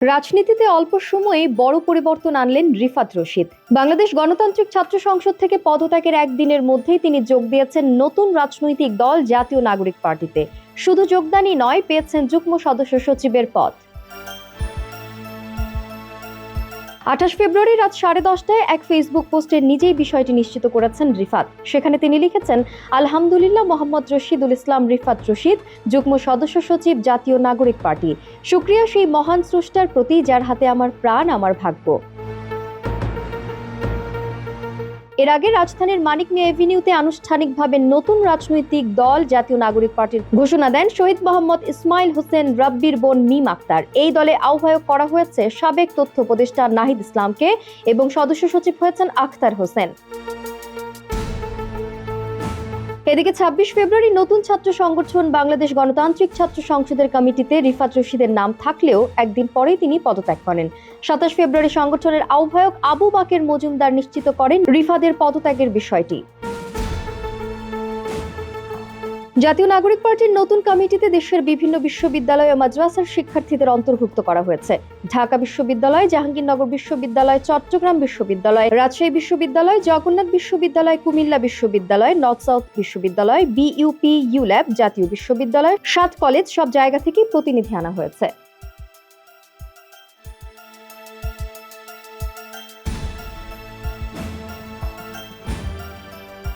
রাজনীতিতে অল্প সময়ে বড় পরিবর্তন আনলেন রিফাত রশিদ। বাংলাদেশ গণতান্ত্রিক ছাত্র সংসদ থেকে পদত্যাগের একদিনের মধ্যেই তিনি যোগ দিয়েছেন নতুন রাজনৈতিক দল জাতীয় নাগরিক পার্টিতে। শুধু যোগদানই নয়, পেয়েছেন যুগ্ম সদস্য সচিবের পদ। 28 ফেব্রুয়ারি রাত 10:30টায় এক ফেসবুক পোস্টে নিজেই বিষয়টি নিশ্চিত করেছেন রিফাত। সেখানে তিনি লিখেছেন, আলহামদুলিল্লাহ, মোহাম্মদ রশিদুল ইসলাম রিফাত রশিদ, যুগ্ম সদস্য সচিব, জাতীয় নাগরিক পার্টি। শুকরিয়া সেই মহান স্রষ্টার প্রতি যার হাতে আমার প্রাণ, আমার ভাগ্য। এর আগে রাজধানীর মানিক মিয়া এভিনিউতে আনুষ্ঠানিকভাবে নতুন রাজনৈতিক দল জাতীয় নাগরিক পার্টির ঘোষণা দেন শহীদ মোহাম্মদ ইসমাইল হোসেন রাব্বির বোন মিম আক্তার। এই দলে আহ্বায়ক করা হয়েছে সাবেক তথ্য উপদেষ্টা নাহিদ ইসলামকে এবং সদস্য সচিব হয়েছেন আখতার হোসেন। এদিকে 26 ফেব্রুয়ারি নতুন ছাত্র সংগঠন বাংলাদেশ গণতান্ত্রিক ছাত্র সংসদের কমিটিতে রিফাত রশিদের নাম থাকলেও একদিন পরেই তিনি পদত্যাগ করেন। 27 ফেব্রুয়ারি সংগঠনের আহ্বায়ক আবু বাকের মজুমদার নিশ্চিত করেন রিফাতের পদত্যাগের বিষয়টি। জাতীয় নাগরিক পার্টির নতুন কমিটিতে দেশের বিভিন্ন বিশ্ববিদ্যালয় ও মাদ্রাসার শিক্ষার্থীদের অন্তর্ভুক্ত করা হয়েছে। ঢাকা বিশ্ববিদ্যালয়, জাহাঙ্গীরনগর বিশ্ববিদ্যালয়, চট্টগ্রাম বিশ্ববিদ্যালয়, রাজশাহী বিশ্ববিদ্যালয়, জগন্নাথ বিশ্ববিদ্যালয়, কুমিল্লা বিশ্ববিদ্যালয়, নর্থ সাউথ বিশ্ববিদ্যালয়, বিইউপি, ইউল্যাব, জাতীয় বিশ্ববিদ্যালয়, 7 কলেজ, সব জায়গা থেকেই প্রতিনিধি আনা হয়েছে।